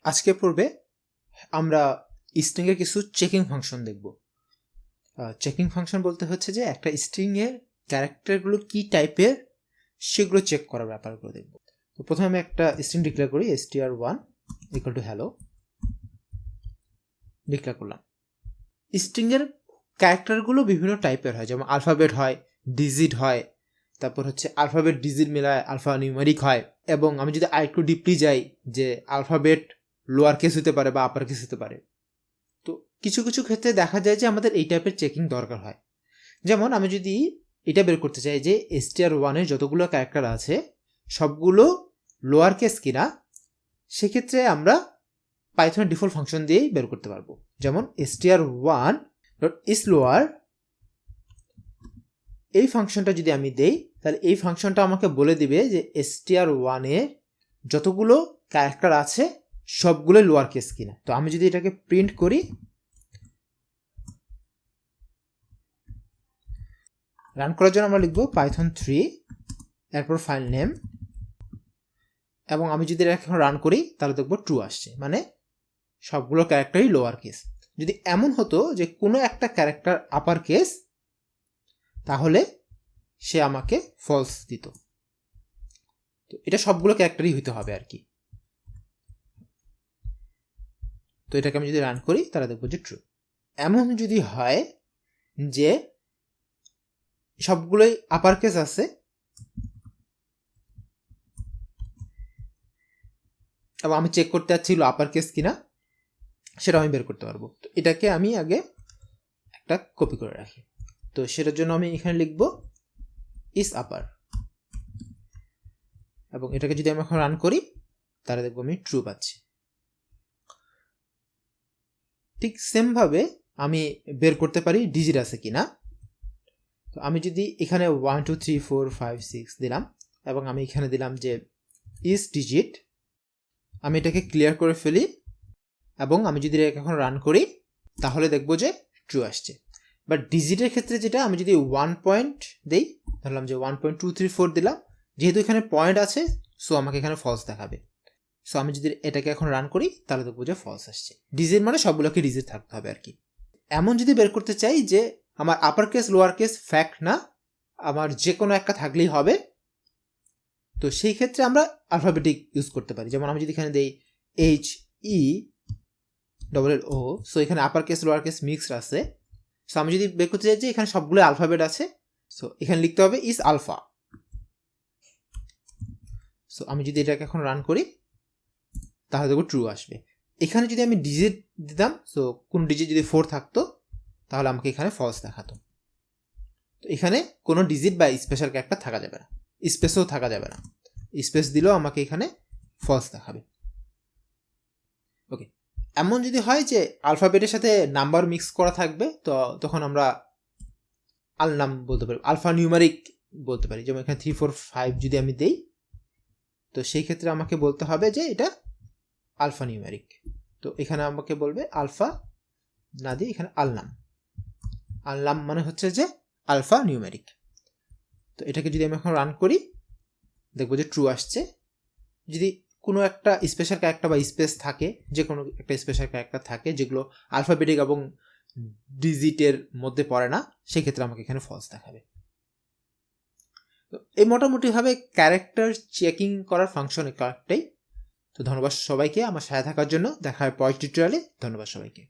আজকে পূর্বে আমরা স্ট্রিং এর কিছু চেকিং ফাংশন দেখব। চেকিং ফাংশন বলতে হচ্ছে যে একটা স্ট্রিং এর ক্যারেক্টারগুলো কি টাইপের সেগুলো চেক করার ব্যাপারগুলো দেখব। তো প্রথমে আমি একটা স্ট্রিং ডিক্লেয়ার করি, str1 equal to hello declare করলাম। স্ট্রিং এর ক্যারেক্টারগুলো বিভিন্ন টাইপের হয়, যেমন আলফাবেট হয়, ডিজিট হয়, তারপর হচ্ছে আলফাবেট ডিজিট মিলায় আলফা নিউমেরিক হয়। এবং আমি যদি আরেকটু ডিপলি যাই যে আলফাবেট লোয়ার কেস হতে পারে বা আপার কেস হতে পারে। তো কিছু কিছু ক্ষেত্রে দেখা যায় যে আমাদের এই টাইপের চেকিং দরকার হয়। যেমন আমি যদি এটা বের করতে চাই যে str1 এর যতগুলো ক্যারেক্টার আছে সবগুলো লোয়ার কেস কিনা, সেক্ষেত্রে আমরা পাইথনের ডিফল্ট ফাংশন দিয়েই বের করতে পারবো। যেমন str1.islower এই ফাংশনটা যদি আমি দেই, তাহলে এই ফাংশনটা আমাকে বলে দিবে যে str1 এর যতগুলো ক্যারেক্টার আছে সবগুলো লোয়ার কেস কিনা। তো আমি যদি এটাকে প্রিন্ট করি, রান করার জন্য আমরা লিখবো python 3 এরপর ফাইল নেম, এবং আমি যদি এটা এখন রান করি তাহলে দেখবো ট্রু আসছে, মানে সবগুলো ক্যারেক্টারই লোয়ার কেস। যদি এমন হতো যে কোনো একটা ক্যারেক্টার আপার কেস, তাহলে সে আমাকে ফলস দিত। তো এটা সবগুলো ক্যারেক্টারই হইতে হবে আর কি। তো এটাকে আমি যদি রান করি তাহলে দেখবো যে ট্রু। এমন যদি হয় যে সবগুলোই আপার কেস আছে এবং আমি চেক করতে চাচ্ছি আপার কেস কিনা, সেটা আমি বের করতে পারবো। তো এটাকে আমি আগে একটা কপি করে রাখি। তো সেটার জন্য আমি এখানে লিখবো isupper, এবং এটাকে যদি আমি এখন রান করি তাহলে দেখবো আমি ট্রু পাচ্ছি। ঠিক সেম ভাবে আমি বের করতে পারি ডিজিট আছে কিনা। তো আমি যদি এখানে 1 2 3 4 5 6 দিলাম এবং আমি এখানে দিলাম যে isdigit, আমি এটাকে ক্লিয়ার করে ফেলি এবং আমি যদি এটাকে এখন রান করি তাহলে দেখবো যে ট্রু আসছে। বাট ডিজিটের ক্ষেত্রে যেটা, আমি যদি 1 পয়েন্ট দেই, ধরলাম যে 1.234 দিলাম, যেহেতু এখানে পয়েন্ট আছে সো আমাকে এখানে ফলস দেখাবে। সো আমি যদি এটাকে এখন রান করি তাহলে দেখবো যে ফলস আসছে। ডিজিট মানে সবগুলোকে ডিজিট থাকতে হবে আর কি। এমন যদি বের করতে চাই যে আমার upper case lower case fact না, আমার যে কোনো একটা থাকলেই হবে, তো সেই ক্ষেত্রে আমরা আলফাবেটিক ইউজ করতে পারি। যেমন আমি যদি এখানে দেই HELLO, সো এখানে upper case lower case mixed আছে। সো আমি যদি বের করতে চাই যে এখানে সবগুলো আলফাবেট আছে, সো এখানে লিখতে হবে isalpha। সো আমি যদি এটাকে এখন রান করি তাহলে দেখবো ট্রু আসবে। এখানে যদি আমি ডিজিট দিতাম, সো কোন ডিজিট যদি 4 থাকতো তাহলে আমাকে এখানে ফলস দেখাতো। তো এখানে কোনো ডিজিট বা স্পেশাল ক্যারেক্টার থাকা যাবে না, স্পেসও থাকা যাবে না। স্পেস দিলেও আমাকে এখানে ফলস দেখাবে। ওকে, এমন যদি হয় যে আলফাবেটের সাথে নাম্বার মিক্স করা থাকবে, তো তখন আমরা আলনাম বলতে পারি, আলফা নিউমেরিক বলতে পারি। যেমন এখানে 3 4 5 যদি আমি দেই, তো সেই ক্ষেত্রে আমাকে বলতে হবে যে এটা আলফা নিউমেরিক। তো এখানে আমাকে বলবে আলফা না দিয়ে এখানে আলনাম। আলনাম মানে হচ্ছে যে আলফা নিউমেরিক। তো এটাকে যদি আমি এখন রান করি দেখবো যে ট্রু আসছে। যদি কোনো একটা স্পেশাল ক্যারেক্টার বা স্পেস থাকে, যে কোনো একটা স্পেশাল ক্যারেক্টার থাকে যেগুলো আলফাবেটিক এবং ডিজিটের মধ্যে পড়ে না, সেক্ষেত্রে আমাকে এখানে ফলস দেখাবে। তো এই মোটামুটিভাবে ক্যারেক্টার চেকিং করার ফাংশন একটাই। তো ধন্যবাদ সবাইকে আমার সাথে থাকার জন্য। দেখা হয় পরের টিউটোরিয়ালে। ধন্যবাদ সবাইকে।